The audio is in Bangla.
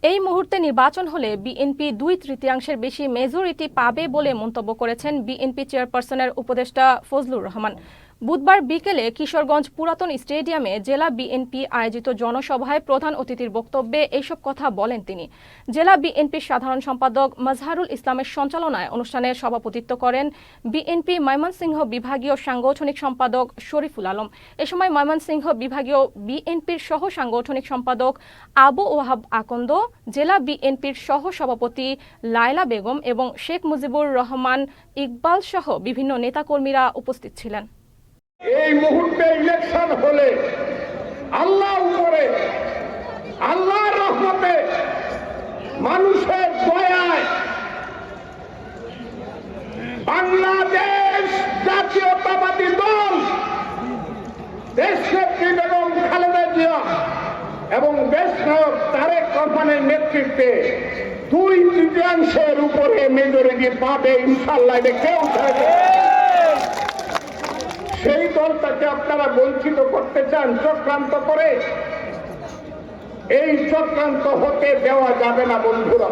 এই মুহূর্তে নির্বাচন হলে বিএনপি 2/3 বেশি মেজরিটি পাবে বলে মন্তব্য করেছেন বিএনপি চেয়ারপারসনের উপদেষ্টা ফজলুর রহমান। বুধবার বিকেলে কিশোরগঞ্জ পুরাতন স্টেডিয়ামে জেলা বিএনপি আয়োজিত জনসভায় প্রধান অতিথির বক্তব্যে এইসব কথা বলেন তিনি। জেলা বিএনপির সাধারণ সম্পাদক মাজহারুল ইসলামের সঞ্চালনায় অনুষ্ঠানে সভাপতিত্ব করেন বিএনপি ময়মনসিংহ বিভাগীয় সাংগঠনিক সম্পাদক শরীফুল আলম। এ সময় ময়মনসিংহ বিভাগীয় বিএনপির সহ সাংগঠনিক সম্পাদক আবু ওয়াহাব আকন্দ, জেলা বিএনপির সহ সভাপতি লায়লা বেগম এবং শেখ মুজিবুর রহমান ইকবাল সহ বিভিন্ন নেতাকর্মীরা উপস্থিত ছিলেন। এই মুহূর্তে ইলেকশন হলে আল্লাহর উপরে, আল্লাহর রহমতে, মানুষের দয়ায় বাংলাদেশ জাতীয়তাবাদী দল দেশনেত্রী বেগম খালেদা জিয়া এবং দেশনায়ক তারেক রহমানের নেতৃত্বে 2/3 উপরে মেজরিটি পাবে ইনশাআল্লাহ। কেউ সেই দলটাকে আপনারা বঞ্চিত করতে চান চক্রান্ত করে। এই চক্রান্ত হতে দেওয়া যাবে না বন্ধুরা।